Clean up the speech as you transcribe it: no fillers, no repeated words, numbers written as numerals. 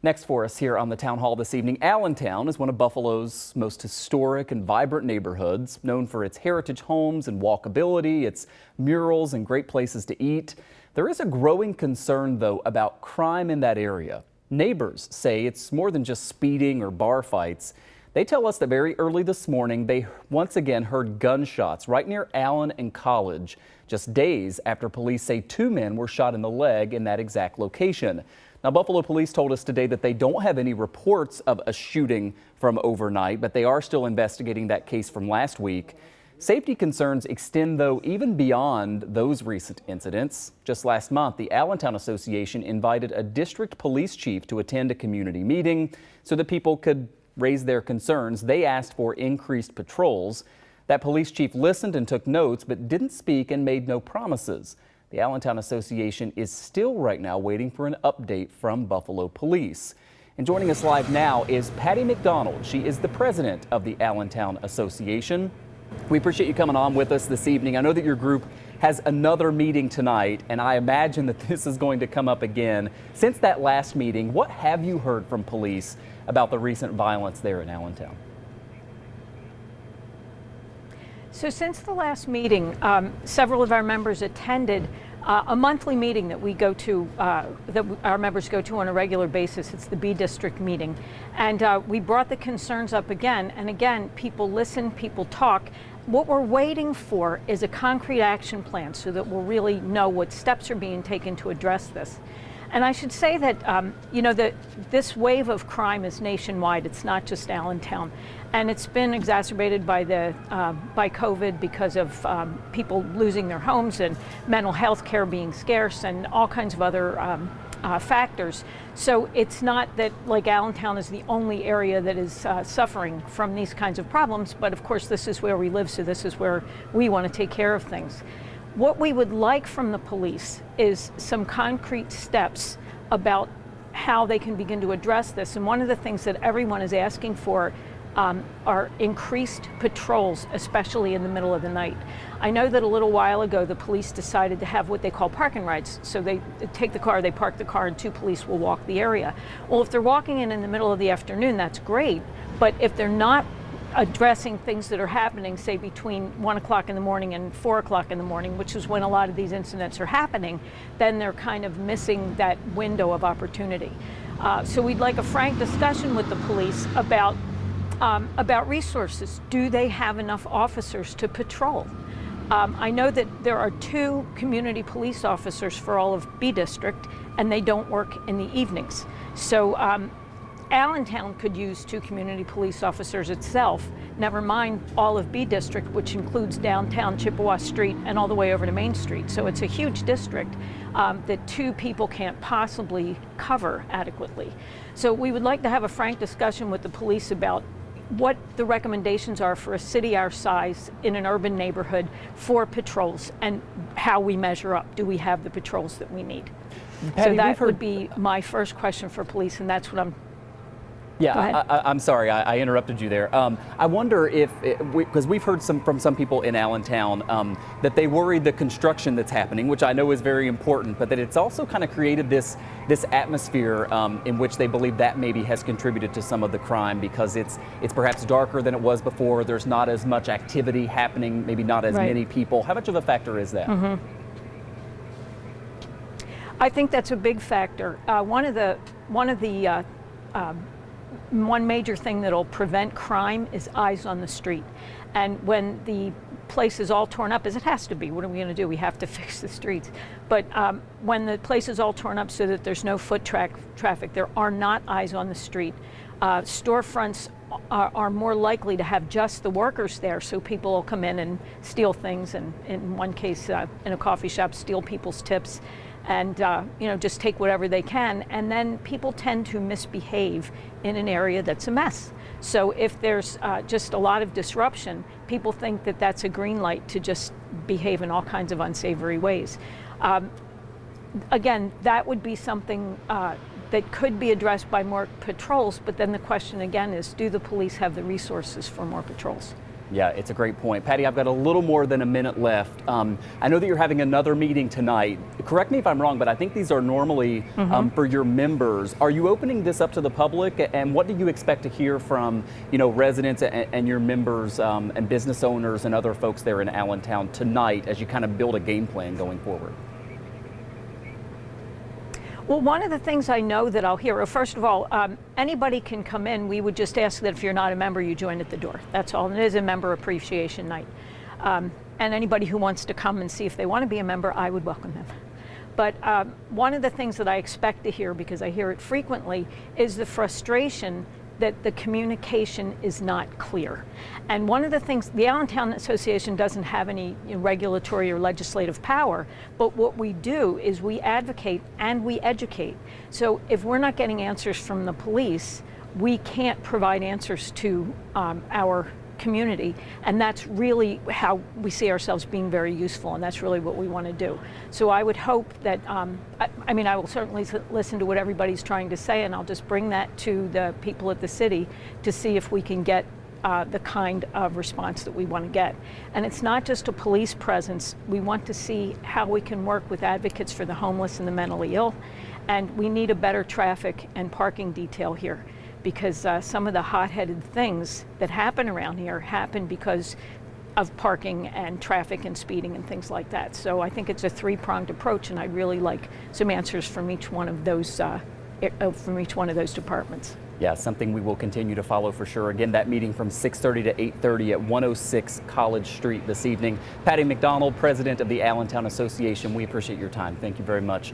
Next for us here on the Town Hall this evening, Allentown is one of Buffalo's most historic and vibrant neighborhoods, known for its heritage homes and walkability, its murals and great places to eat. There is a growing concern, though, about crime in that area. Neighbors say it's more than just speeding or bar fights. They tell us that very early this morning, they once again heard gunshots right near Allen and College, just days after police say 2 men were shot in the leg in that exact location. Now, Buffalo police told us today that they don't have any reports of a shooting from overnight, but they are still investigating that case from last week. Safety concerns extend, though, even beyond those recent incidents. Just last month, the Allentown Association invited a district police chief to attend a community meeting so that people could raise their concerns. They asked for increased patrols. That police chief listened and took notes, but didn't speak and made no promises. The Allentown Association is still right now waiting for an update from Buffalo Police. And joining us live now is Patty MacDonald. She is the president of the Allentown Association. We appreciate you coming on with us this evening. I know that your group has another meeting tonight, and I imagine that this is going to come up again. Since that last meeting, what have you heard from police about the recent violence there in Allentown? So since the last meeting, several of our members attended a monthly meeting that we go to, that our members go to on a regular basis. It's the B District meeting. And we brought the concerns up again and again. People listen, people talk. What we're waiting for is a concrete action plan so that we'll really know what steps are being taken to address this. And I should say that, this wave of crime is nationwide. It's not just Allentown. And it's been exacerbated by by COVID because of people losing their homes and mental health care being scarce and all kinds of other factors. So it's not that like Allentown is the only area that is suffering from these kinds of problems, but of course this is where we live, so this is where we want to take care of things. What we would like from the police is some concrete steps about how they can begin to address this. And one of the things that everyone is asking for are increased patrols, especially in the middle of the night. I know that a little while ago the police decided to have what they call parking rides. So they take the car, they park the car, and 2 police will walk the area. Well, if they're walking in the middle of the afternoon, that's great. But if they're not addressing things that are happening, say between 1 o'clock in the morning and 4 o'clock in the morning, which is when a lot of these incidents are happening, then they're kind of missing that window of opportunity. So we'd like a frank discussion with the police about resources. Do they have enough officers to patrol? I know that there are 2 community police officers for all of B District, and they don't work in the evenings. So Allentown could use 2 community police officers itself, never mind all of B District, which includes downtown Chippewa Street and all the way over to Main Street. So it's a huge district that 2 people can't possibly cover adequately. So we would like to have a frank discussion with the police about what the recommendations are for a city our size in an urban neighborhood for patrols and how we measure up. Do we have the patrols that we need? Patty, so that would be my first question for police, and that's what I'm. Yeah, I'm sorry, I interrupted you there. I wonder if, because we've heard from some people in Allentown that they worry the construction that's happening, which I know is very important, but that it's also kind of created this atmosphere in which they believe that maybe has contributed to some of the crime because it's perhaps darker than it was before. There's not as much activity happening, maybe not as many people. How much of a factor is that? Mm-hmm. I think that's a big factor. One major thing that'll prevent crime is eyes on the street. And when the place is all torn up, as it has to be, what are we going to do? We have to fix the streets. But when the place is all torn up so that there's no foot traffic, there are not eyes on the street. Storefronts are more likely to have just the workers there, so people will come in and steal things, and in one case, in a coffee shop, steal people's tips. And just take whatever they can, and then people tend to misbehave in an area that's a mess. So if there's just a lot of disruption, people think that that's a green light to just behave in all kinds of unsavory ways. Again, that would be something that could be addressed by more patrols, but then the question again is, do the police have the resources for more patrols? Yeah, it's a great point. Patty, I've got a little more than a minute left. I know that you're having another meeting tonight. Correct me if I'm wrong, but I think these are normally for your members. Are you opening this up to the public? And what do you expect to hear from, residents and your members and business owners and other folks there in Allentown tonight as you kind of build a game plan going forward? Well, one of the things I know that I'll hear, first of all, anybody can come in. We would just ask that if you're not a member, you join at the door. That's all. And it is a member appreciation night. And anybody who wants to come and see if they want to be a member, I would welcome them. But one of the things that I expect to hear, because I hear it frequently, is the frustration that the communication is not clear. And one of the things, the Allentown Association doesn't have any regulatory or legislative power, but what we do is we advocate and we educate. So if we're not getting answers from the police, we can't provide answers to our community, and that's really how we see ourselves being very useful, and that's really what we want to do. So I would hope that, I will certainly listen to what everybody's trying to say, and I'll just bring that to the people at the city to see if we can get the kind of response that we want to get. And it's not just a police presence. We want to see how we can work with advocates for the homeless and the mentally ill, and we need a better traffic and parking detail here, because some of the hot-headed things that happen around here happen because of parking and traffic and speeding and things like that. So I think it's a three-pronged approach, and I'd really like some answers from each one of those departments. Yeah, something we will continue to follow for sure. Again, that meeting from 6:30 to 8:30 at 106 College Street this evening. Patty MacDonald, president of the Allentown Association, we appreciate your time. Thank you very much.